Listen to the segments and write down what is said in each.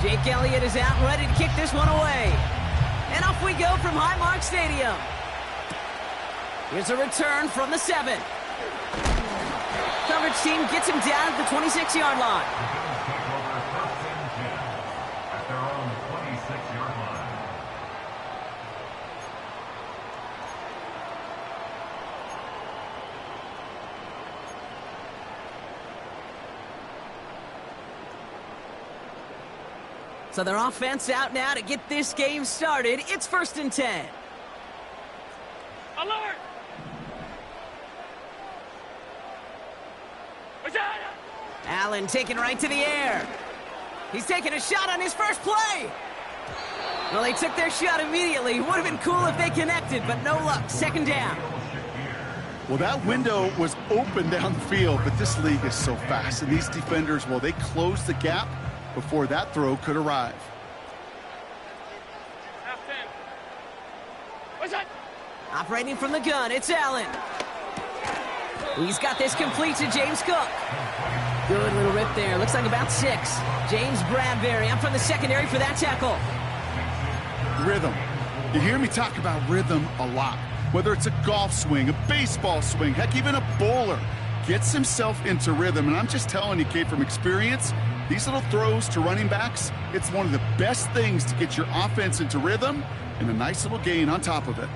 Jake Elliott is out and ready to kick this one away. And off we go from Highmark Stadium. Here's a return from the 7. Coverage team gets him down at the 26-yard line. At their own 26-yard line. So their offense out now to get this game started. It's 1st and 10. Alert! Allen taken right to the air. He's taking a shot on his first play. Well, they took their shot immediately. Would have been cool if they connected, but no luck. 2nd down. Well, that window was open down the field, but this league is so fast. And these defenders, well, they closed the gap before that throw could arrive. Half 10. What's that? Operating from the gun, it's Allen. He's got this complete to James Cook. Good little rip there. Looks like about 6. James Bradbury up from the secondary for that tackle. Rhythm. You hear me talk about rhythm a lot. Whether it's a golf swing, a baseball swing, heck, even a bowler gets himself into rhythm. And I'm just telling you, Kate, from experience, these little throws to running backs, it's one of the best things to get your offense into rhythm and a nice little gain on top of it.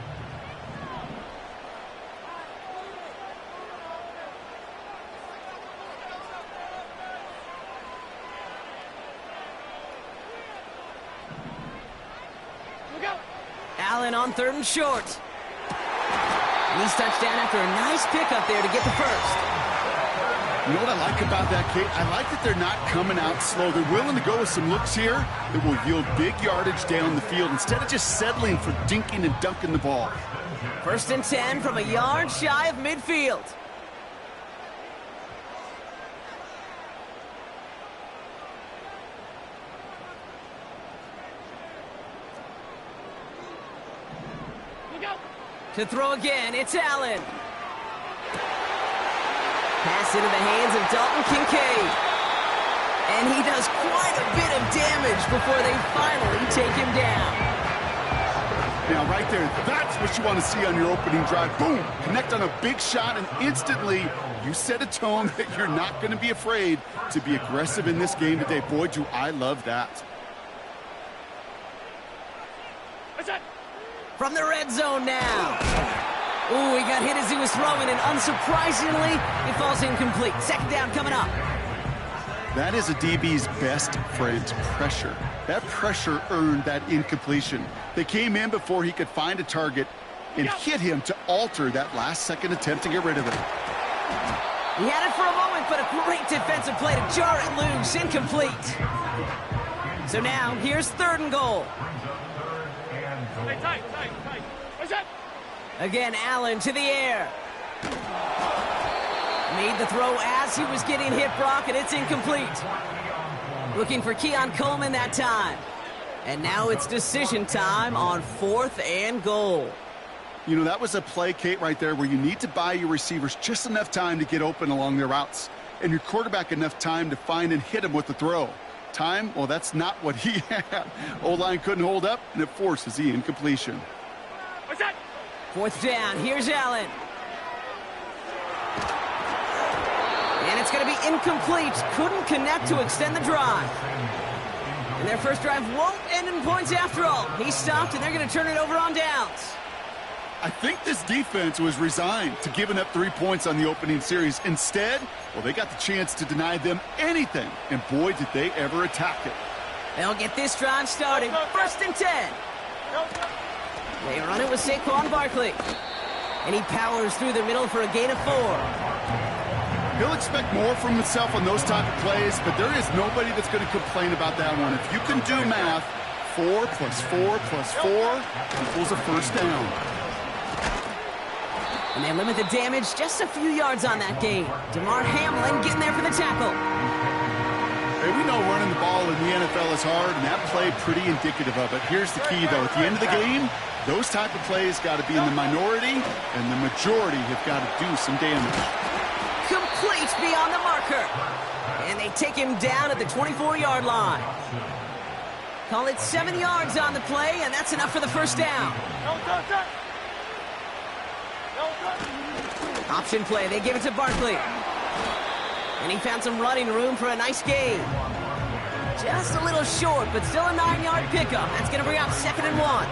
Allen on 3rd and short. And he's touchdown after a nice pickup there to get the first. You know what I like about that, Kate? I like that they're not coming out slow. They're willing to go with some looks here that will yield big yardage down the field instead of just settling for dinking and dunking the ball. 1st and 10 from a yard shy of midfield. To throw again, it's Allen. Pass into the hands of Dalton Kincaid. And he does quite a bit of damage before they finally take him down. Now, right there, that's what you want to see on your opening drive. Boom! Connect on a big shot, and instantly you set a tone that you're not going to be afraid to be aggressive in this game today. Boy, do I love that. From the red zone now. Ooh, he got hit as he was throwing, and unsurprisingly, it falls incomplete. 2nd down coming up. That is a DB's best friend, pressure. That pressure earned that incompletion. They came in before he could find a target and hit him to alter that last-second attempt to get rid of it. He had it for a moment, but a great defensive play to jar it loose. Incomplete. So now, here's 3rd and goal. Tight. What's that? Again, Allen to the air. Made the throw as he was getting hit, Brock, and it's incomplete. Looking for Keon Coleman that time. And now it's decision time on 4th and goal. You know, that was a play, Kate, right there where you need to buy your receivers just enough time to get open along their routes. And your quarterback enough time to find and hit him with the throw. Time, well, that's not what he had. O-line couldn't hold up, and it forces the incompletion. What's that? 4th down, here's Allen. And it's going to be incomplete. Couldn't connect to extend the drive. And their first drive won't end in points after all. He stopped, and they're going to turn it over on downs. I think this defense was resigned to giving up 3 points on the opening series. Instead, well, they got the chance to deny them anything. And boy, did they ever attack it. They'll get this drive started. 1st and 10. They run it with Saquon Barkley. And he powers through the middle for a gain of 4. He'll expect more from himself on those type of plays, but there is nobody that's going to complain about that one. If you can do math, 4 plus 4 plus 4 equals a first down. And they limit the damage just a few yards on that gain. DeMar Hamlin getting there for the tackle. Hey, we know running the ball in the NFL is hard, and that play pretty indicative of it. Here's the key, though. At the end of the game, those type of plays got to be in the minority, and the majority have got to do some damage. Complete beyond the marker. And they take him down at the 24-yard line. Call it 7 yards on the play, and that's enough for the first down. No touch. No touch. Option play, they give it to Barkley. And he found some running room for a nice gain. Just a little short, but still a 9-yard pickup. That's going to bring up 2nd and 1.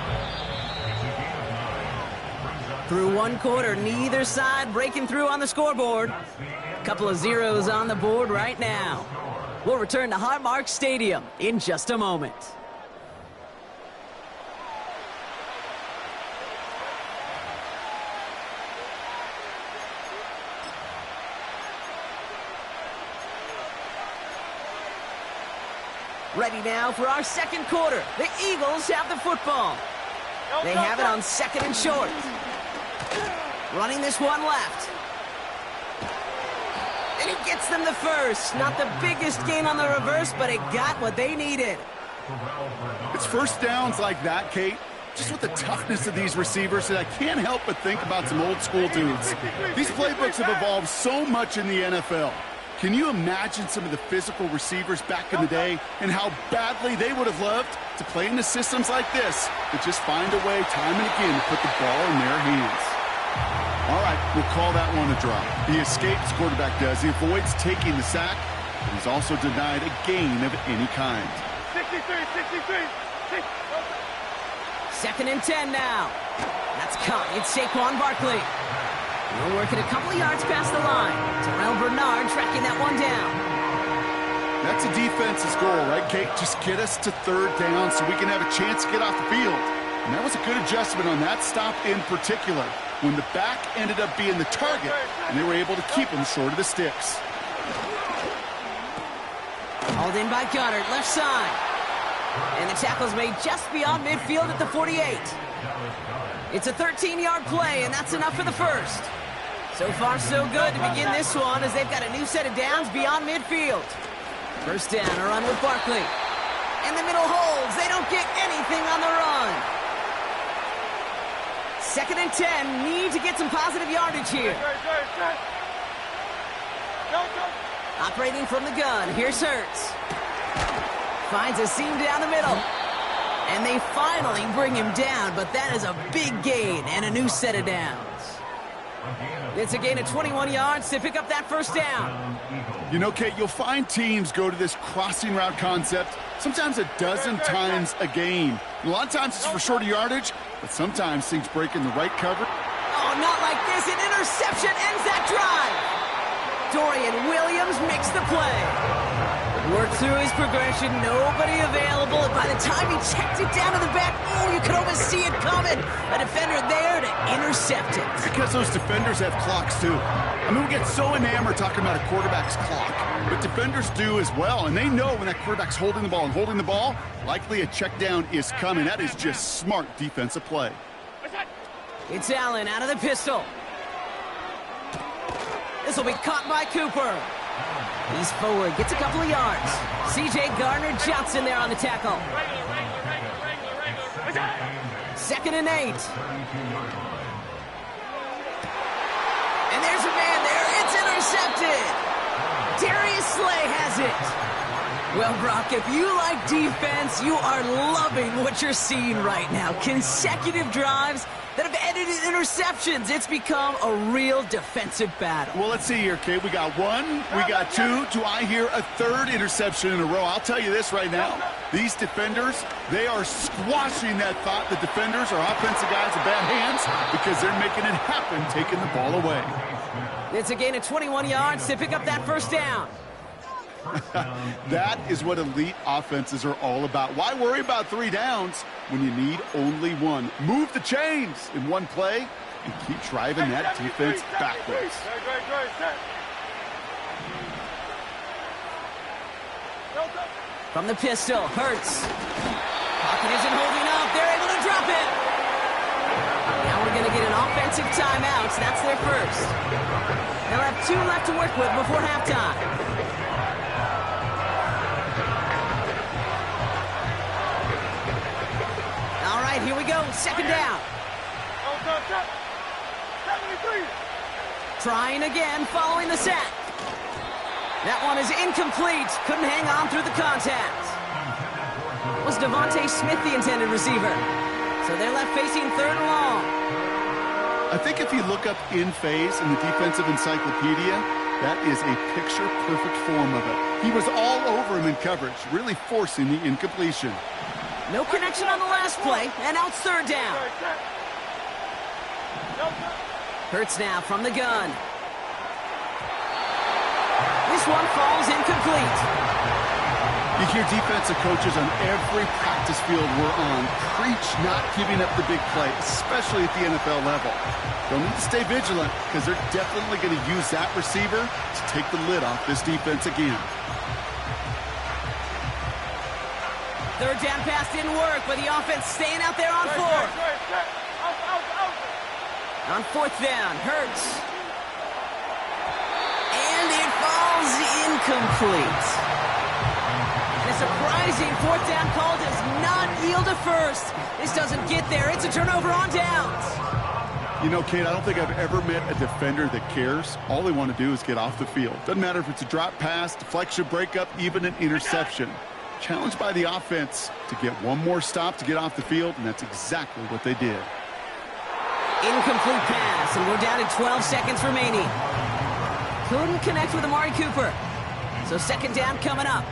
Through one quarter, neither side breaking through on the scoreboard. A couple of zeros on the board right now. We'll return to Highmark Stadium in just a moment. Ready now for our second quarter. The Eagles have the football. They have it on 2nd and short. Running this one left. And he gets them the first. Not the biggest gain on the reverse, but it got what they needed. It's first downs like that, Kate, just with the toughness of these receivers, that I can't help but think about some old school dudes. These playbooks have evolved so much in the NFL. Can you imagine some of the physical receivers back in the day and how badly they would have loved to play in the systems like this, but just find a way time and again to put the ball in their hands? All right, we'll call that one a drop. He escapes, quarterback does. He avoids taking the sack, but he's also denied a gain of any kind. 63. 2nd and 10 now. That's caught. It's Saquon Barkley. We're working a couple of yards past the line. Terrell Bernard tracking that one down. That's a defense's goal, right, Kate? Just get us to 3rd down so we can have a chance to get off the field. And that was a good adjustment on that stop in particular, when the back ended up being the target, and they were able to keep him short of the sticks. Hauled in by Goddard, left side. And the tackle's made just beyond midfield at the 48. It's a 13-yard play, and that's enough for the first. So far, so good to begin this one, as they've got a new set of downs beyond midfield. First down, a run with Barkley. And the middle holds. They don't get anything on the run. 2nd and 10. Need to get some positive yardage here. Operating from the gun. Here's Hurts. Finds a seam down the middle. And they finally bring him down, but that is a big gain and a new set of downs. It's a gain of 21 yards to pick up that first down. You know, Kate, you'll find teams go to this crossing route concept sometimes a dozen times a game. A lot of times it's for shorter yardage, but sometimes things break in the right cover. Oh, not like this. An interception ends that drive. Dorian Williams makes the play. Worked through his progression, nobody available, and by the time he checked it down to the back, oh, you could almost see it coming. A defender there to intercept it. Because those defenders have clocks, too. I mean, we get so enamored talking about a quarterback's clock, but defenders do as well, and they know when that quarterback's holding the ball, likely a check down is coming. That is just smart defensive play. It's Allen out of the pistol. This will be caught by Cooper. He's forward, gets a couple of yards. C.J. Gardner-Johnson there on the tackle. 2nd and 8. And there's a man there. It's intercepted. Darius Slay has it. Well, Brock, if you like defense, you are loving what you're seeing right now. Consecutive drives that have ended in interceptions. It's become a real defensive battle. Well, let's see here, Kate. We got one, we got two. Do I hear a 3rd interception in a row? I'll tell you this right now. These defenders, they are squashing that thought that defenders are offensive guys in bad hands because they're making it happen, taking the ball away. It's a gain of 21 yards to pick up that first down. That is what elite offenses are all about. Why worry about 3 downs when you need only one? Move the chains in one play and keep driving that defense backwards. From the pistol, Hurts. Pocket isn't holding up. They're able to drop it. Now we're going to get an offensive timeout. That's their first. They'll have 2 left to work with before halftime. All right, here we go. 2nd down. Trying again following the sack. That one is incomplete. Couldn't hang on through the contact. Was Devontae Smith the intended receiver? So they're left facing third and long. I think if you look up in phase in the defensive encyclopedia, that is a picture-perfect form of it. He was all over him in coverage, really forcing the incompletion. No connection on the last play, and now it's third down. Hurts now from the gun. This one falls incomplete. You hear defensive coaches on every practice field we're on preach not giving up the big play, especially at the NFL level. They'll need to stay vigilant because they're definitely going to use that receiver to take the lid off this defense again. Third down pass didn't work, but the offense staying out there on fourth. On fourth down, Hurts. And it falls incomplete. The surprising fourth down call does not yield a first. This doesn't get there. It's a turnover on downs. You know, Kate, I don't think I've ever met a defender that cares. All they want to do is get off the field. Doesn't matter if it's a drop pass, deflection, breakup, even an interception. Challenged by the offense to get one more stop to get off the field, and that's exactly what they did. Incomplete pass, and we're down to 12 seconds remaining. Couldn't connect with Amari Cooper. So second down coming up.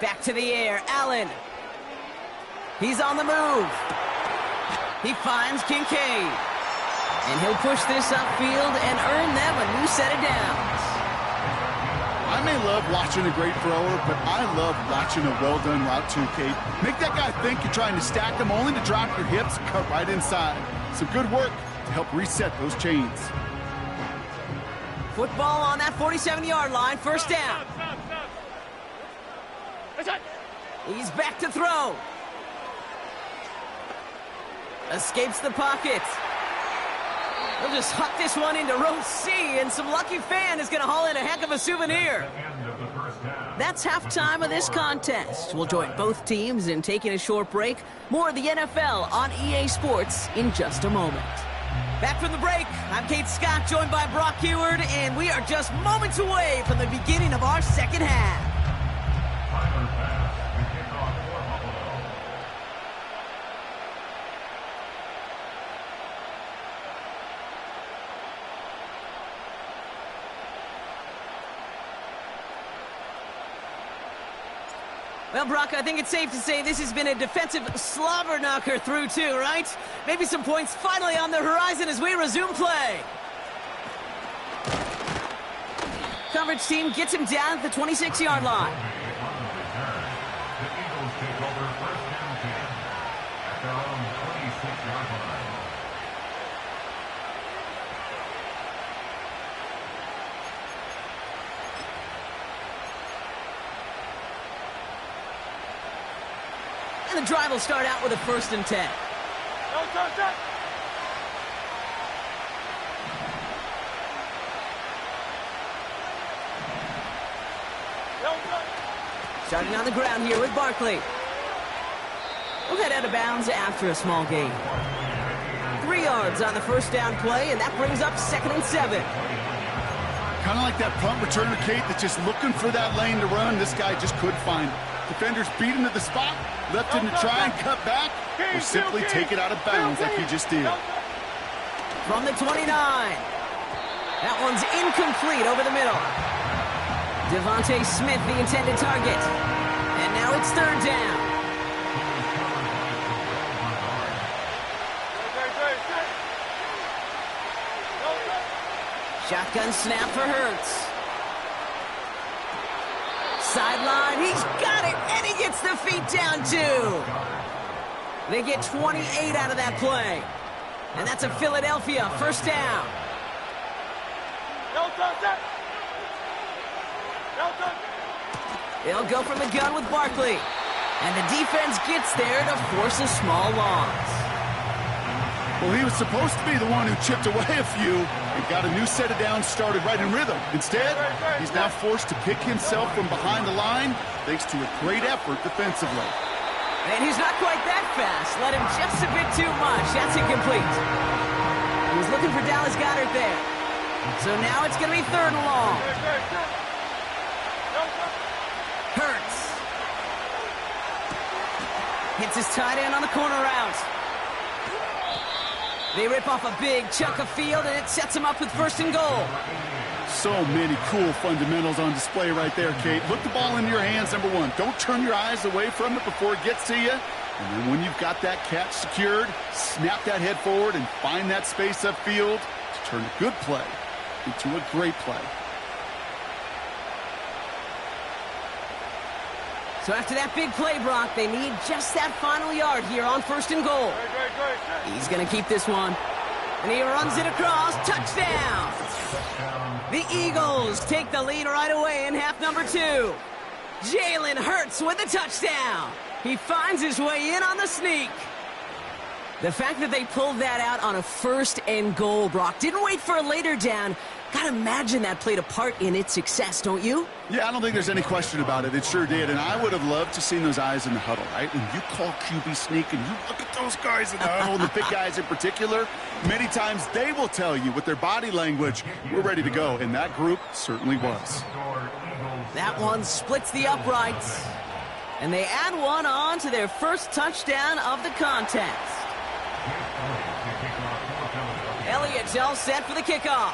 Back to the air, Allen. He's on the move. He finds Kincaid. And he'll push this upfield and earn them a new set of downs. I may love watching a great thrower, but I love watching a well-done route too, Kate. Make that guy think you're trying to stack him only to drop your hips, cut right inside. Some good work to help reset those chains. Football on that 47-yard line, first down. He's back to throw. Escapes the pocket. He'll just huck this one into row C, and some lucky fan is going to haul in a heck of a souvenir. That's halftime of this contest. We'll join both teams in taking a short break. More of the NFL on EA Sports in just a moment. Back from the break, I'm Kate Scott, joined by Brock Heward, and we are just moments away from the beginning of our second half. Well, Brock, I think it's safe to say this has been a defensive slobber knocker through two, right? Maybe some points finally on the horizon as we resume play. Coverage team gets him down at the 26-yard line. The Eagles take over first down 10 at their own 26-yard line. And the drive will start out with a 1st and 10. Starting on the ground here with Barkley. We'll head out of bounds after a small gain. 3 yards on the first down play, and that brings up 2nd and 7. Kind of like that punt returner, Kate, that's just looking for that lane to run. This guy just couldn't find it. Defenders beat him to the spot, left him to try and cut back, or simply take it out of bounds like he just did. From the 29. That one's incomplete over the middle. Devontae Smith, the intended target. And now it's third down. Shotgun snap for Hurts. Sideline, he's got it, and he gets the feet down too. They get 28 out of that play. And that's a Philadelphia first down. They'll go from the gun with Barkley. And the defense gets there to force a small loss. Well, he was supposed to be the one who chipped away a few and got a new set of downs started right in rhythm. Instead, he's now forced to pick himself from behind the line thanks to a great effort defensively. And he's not quite that fast. Let him just a bit too much. That's incomplete. He was looking for Dallas Goedert there. So now it's going to be 3rd and long. Hits his tight end on the corner route. They rip off a big chunk of field, and it sets them up with 1st and goal. So many cool fundamentals on display right there, Kate. Put the ball into your hands, number one. Don't turn your eyes away from it before it gets to you. And then when you've got that catch secured, snap that head forward and find that space upfield to turn a good play into a great play. So after that big play, Brock, they need just that final yard here on 1st and goal. He's going to keep this one. And he runs it across. Touchdown! The Eagles take the lead right away in half number 2. Jalen Hurts with a touchdown. He finds his way in on the sneak. The fact that they pulled that out on a 1st and goal, Brock, didn't wait for a later down. Gotta imagine that played a part in its success, don't you? Yeah, I don't think there's any question about it. It sure did. And I would have loved to seen those eyes in the huddle, right? And you call QB sneak, and you look at those guys in the huddle, the big guys in particular. Many times they will tell you with their body language, we're ready to go. And that group certainly was. That one splits the uprights. And they add one on to their first touchdown of the contest. Elliott's all set for the kickoff.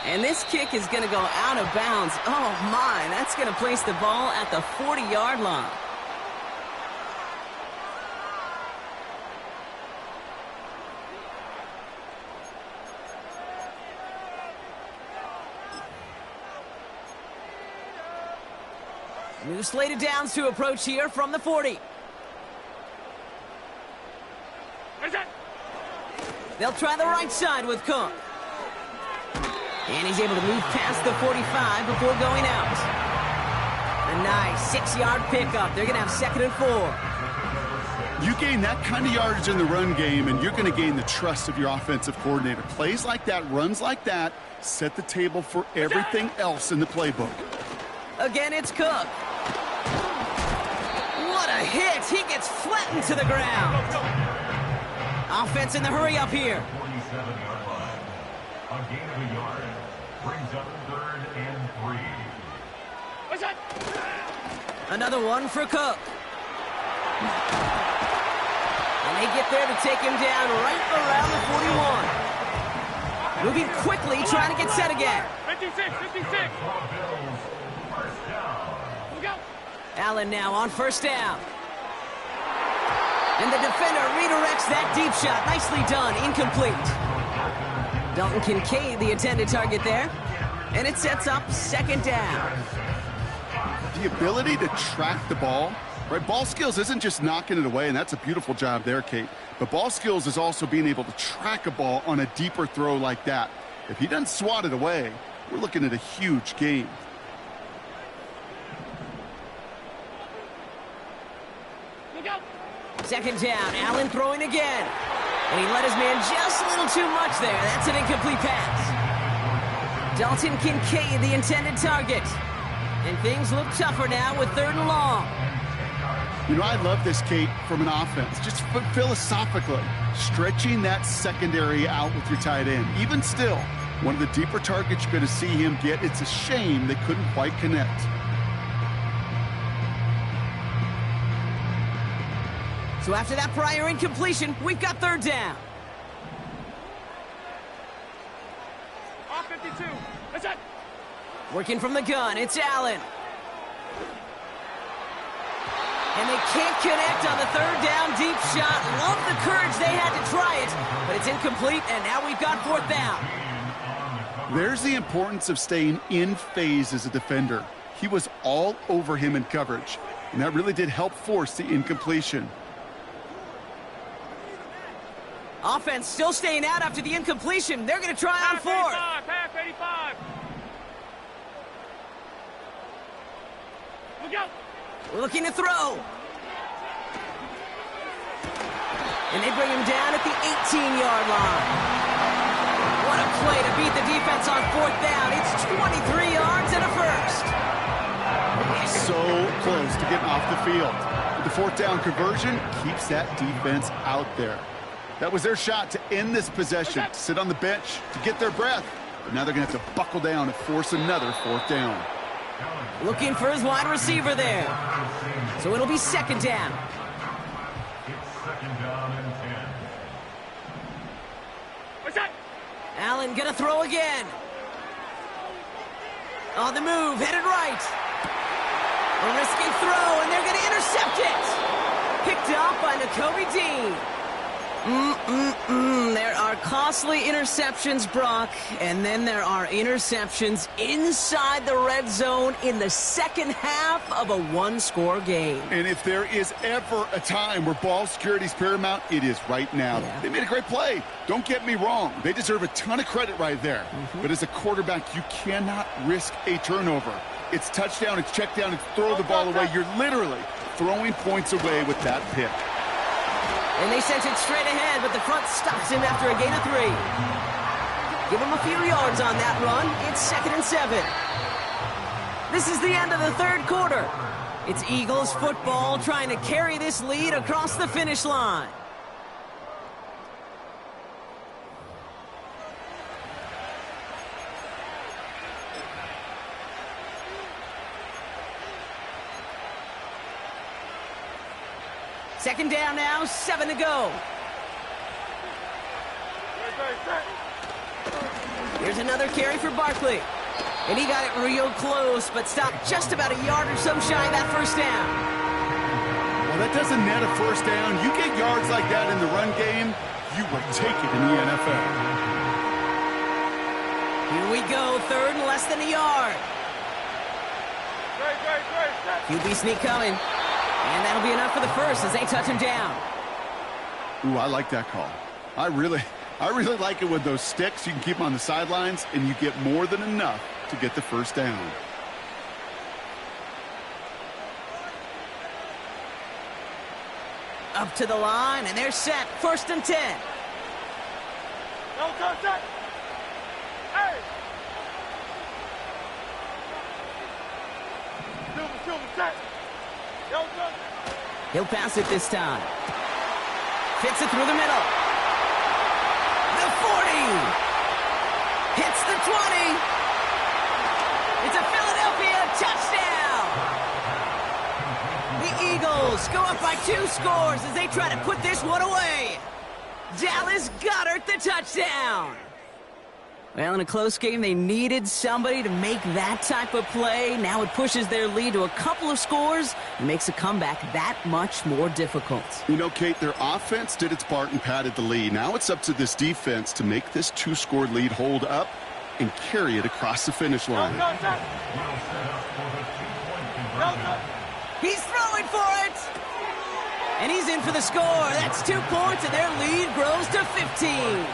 And this kick is going to go out of bounds. Oh, my. That's going to place the ball at the 40-yard line. New slate of downs to approach here from the 40. They'll try the right side with Cook. And he's able to move past the 45 before going out. A nice 6-yard pickup. They're going to have 2nd and 4. You gain that kind of yardage in the run game, and you're going to gain the trust of your offensive coordinator. Plays like that, runs like that, set the table for everything else in the playbook. Again, it's Cook. What a hit. He gets flattened to the ground. Offense in the hurry up here. 47-yard line. A gain of a yard brings up 3rd and 3. Another one for Cook. And they get there to take him down right around the 41. Moving quickly, trying to get set again. 56. Allen now on 1st down. And the defender redirects that deep shot. Nicely done. Incomplete. Dalton Kincaid, the intended target there. And it sets up 2nd down. The ability to track the ball, right? Ball skills isn't just knocking it away, and that's a beautiful job there, Kate. But ball skills is also being able to track a ball on a deeper throw like that. If he doesn't swat it away, we're looking at a huge gain. Second down, Allen throwing again. And he let his man just a little too much there. That's an incomplete pass. Dalton Kincaid, the intended target. And things look tougher now with 3rd and long. You know, I love this, Kate, from an offense. Just philosophically, stretching that secondary out with your tight end. Even still, one of the deeper targets you're going to see him get. It's a shame they couldn't quite connect. So after that prior incompletion, we've got 3rd down. Off 52. That's it. Working from the gun, it's Allen. And they can't connect on the 3rd down deep shot. Love the courage they had to try it, but it's incomplete, and now we've got 4th down. There's the importance of staying in phase as a defender. He was all over him in coverage, and that really did help force the incompletion. Offense still staying out after the incompletion. They're going to try on 4th. Half 85. Look out. Looking to throw. And they bring him down at the 18-yard line. What a play to beat the defense on 4th down. It's 23 yards and a first. So close to getting off the field. The 4th down conversion keeps that defense out there. That was their shot to end this possession, to sit on the bench, to get their breath. But now they're going to have to buckle down and force another 4th down. Looking for his wide receiver there. So it'll be second down. It's second down and 10. What's that? Allen gonna throw again. On the move, headed right. A risky throw, and they're gonna intercept it. Picked up by Nakobe Dean. There are costly interceptions, Brock, and then there are interceptions inside the red zone in the second half of a one-score game. And if there is ever a time where ball security is paramount, it is right now. Yeah. They made a great play. Don't get me wrong. They deserve a ton of credit right there. But as a quarterback, you cannot risk a turnover. It's touchdown, it's check down, it's throw the ball away. You're literally throwing points away with that pick. And they sent it straight ahead, but the front stops him after a gain of 3. Give him a few yards on that run. It's 2nd and 7. This is the end of the third quarter. It's Eagles football trying to carry this lead across the finish line. Second down now, 7 to go. Here's another carry for Barkley. And he got it real close, but stopped just about a yard or so shy of that first down. Well, that doesn't net a first down. You get yards like that in the run game, you will take it in the NFL. Here we go, 3rd and less than a yard. QB sneak coming. And that'll be enough for the first as they touch him down. Ooh, I like that call. I really like it with those sticks. You can keep them on the sidelines, and you get more than enough to get the first down. Up to the line, and they're set. 1st and 10. Hey! Set. He'll pass it this time. Fits it through the middle. The 40. Hits the 20. It's a Philadelphia touchdown. The Eagles go up by 2 scores as they try to put this one away. Dallas Goedert the touchdown. Well, in a close game, they needed somebody to make that type of play. Now it pushes their lead to a couple of scores and makes a comeback that much more difficult. You know, Kate, their offense did its part and padded the lead. Now it's up to this defense to make this 2-score lead hold up and carry it across the finish line. He's throwing for it. And he's in for the score. That's 2 points, and their lead grows to 15.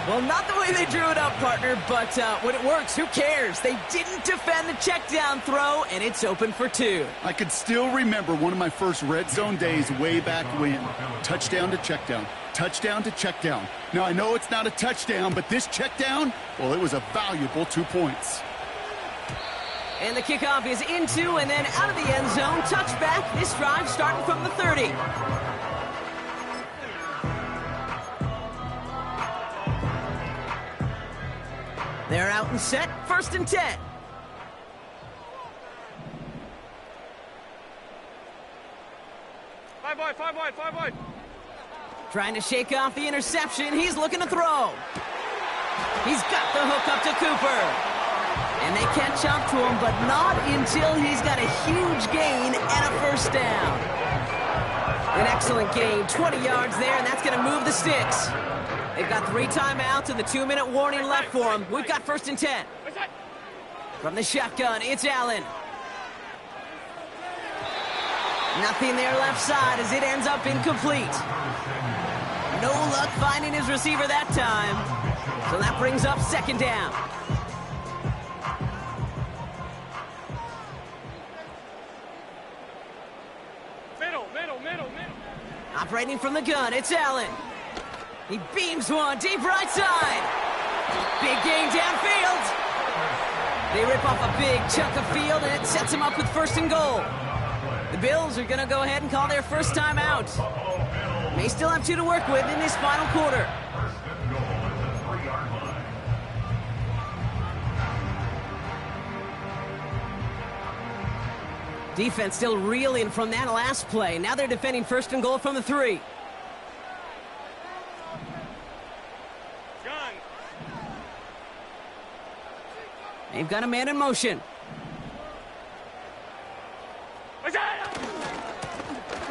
Well, not the way they drew it up, partner, but when it works, who cares? They didn't defend the check down throw, and it's open for 2. I could still remember one of my first red zone days way back when. Touchdown to check down. Touchdown to check down. Now, I know it's not a touchdown, but this check down, well, it was a valuable 2 points. And the kickoff is into and then out of the end zone. Touchback. This drive starting from the 30. They're out and set. 1st and 10. Five wide. Trying to shake off the interception. He's looking to throw. He's got the hook up to Cooper. And they catch up to him, but not until he's got a huge gain and a first down. An excellent gain. 20 yards there, and that's going to move the sticks. They've got 3 timeouts and the 2-minute warning left for them. We've got 1st and 10. From the shotgun, it's Allen. Nothing there left side as it ends up incomplete. No luck finding his receiver that time. So that brings up 2nd down. Middle. Operating from the gun, it's Allen. He beams one deep right side. Big gain downfield. They rip off a big chunk of field, and it sets him up with 1st and goal. The Bills are going to go ahead and call their first time out. May still have 2 to work with in this final quarter. Defense still reeling from that last play. Now they're defending 1st and goal from the 3. Gun. They've got a man in motion.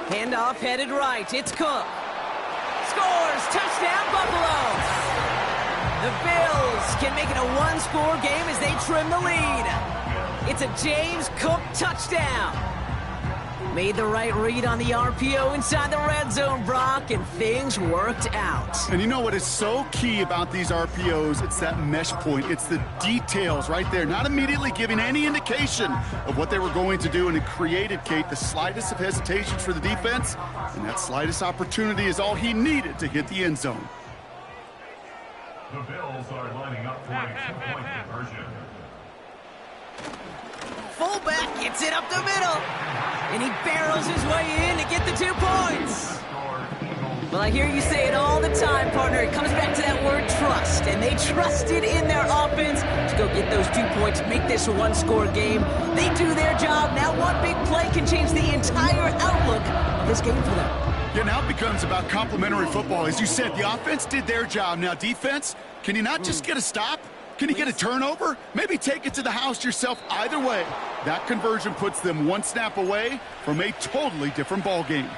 Handoff headed right. It's Cook. Scores! Touchdown, Buffalo! The Bills can make it a one-score game as they trim the lead. It's a James Cook touchdown. Made the right read on the RPO inside the red zone, Brock, and things worked out. And you know what is so key about these RPOs? It's that mesh point. It's the details right there. Not immediately giving any indication of what they were going to do, and it created, Kate, the slightest of hesitations for the defense, and that slightest opportunity is all he needed to hit the end zone. The Bills are lining up for a two-point conversion. Fullback gets it up the middle, and he barrels his way in to get the 2 points. Well, I hear you say it all the time, partner. It comes back to that word trust, and they trusted in their offense to go get those 2 points, make this a one-score game. They do their job. Now one big play can change the entire outlook of this game for them. Yeah, now it becomes about complementary football. As you said, the offense did their job. Now defense, can you not just get a stop? Can you get a turnover? Maybe take it to the house yourself. Either way, that conversion puts them one snap away from a totally different ball game.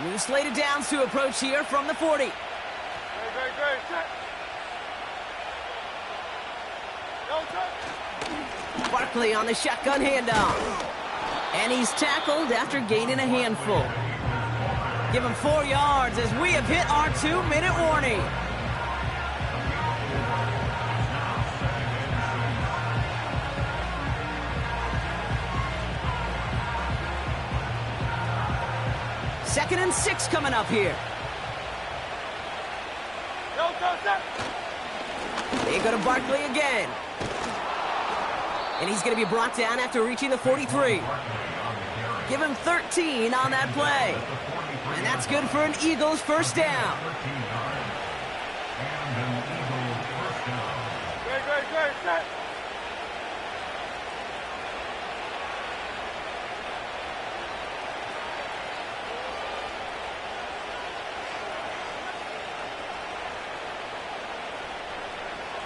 New slated downs to approach here from the 40. Great. Set. No, set. Barkley on the shotgun handoff. And he's tackled after gaining a handful. Give him 4 yards as we have hit our 2-minute warning. Second and 6 coming up here. No, set. They go to Barkley again. And he's going to be brought down after reaching the 43. Give him 13 on that play. And that's good for an Eagles first down. Great. Set.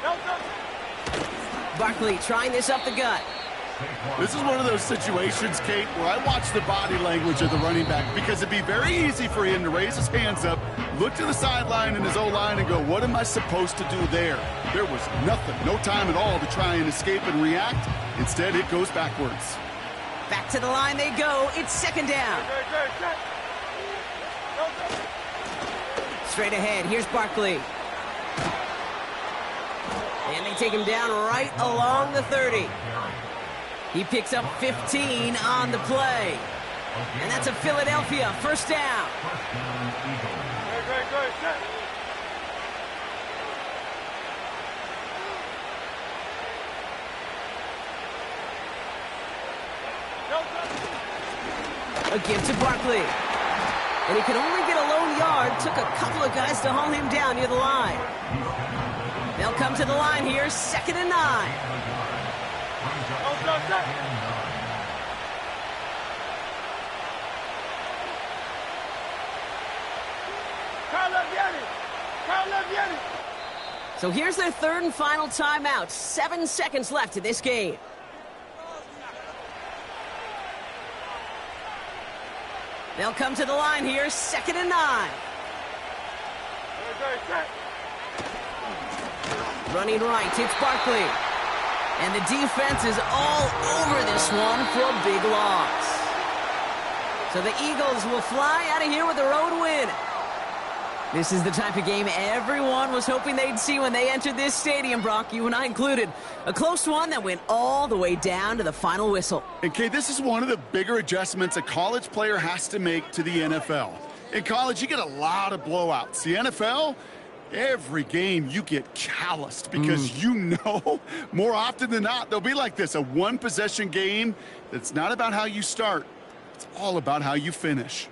No, Barkley trying this up the gut. This is one of those situations, Kate, where I watch the body language of the running back, because it'd be very easy for him to raise his hands up, look to the sideline in his O-line and go, what am I supposed to do there? There was nothing, no time at all to try and escape and react. Instead, it goes backwards. Back to the line they go. It's second down. Great. Set. No, Straight ahead, here's Barkley. And they take him down right along the 30. He picks up 15 on the play. And that's a Philadelphia first down. Great. Set. No, A give to Barkley. And he could only get a lone yard. Took a couple of guys to haul him down near the line. They'll come to the line here, 2nd and 9. No, set. Carl Leviani. So here's their 3rd and final timeout. 7 seconds left in this game. They'll come to the line here, 2nd and 9. Great. Set. Running right, it's Barkley. And the defense is all over this one for a big loss. So the Eagles will fly out of here with a road win. This is the type of game everyone was hoping they'd see when they entered this stadium, Brock, you and I included. A close one that went all the way down to the final whistle. And Kate, this is one of the bigger adjustments a college player has to make to the NFL. In college, you get a lot of blowouts. The NFL, Every game you get calloused because you know more often than not they'll be like this, a one-possession game that's not about how you start. It's all about how you finish.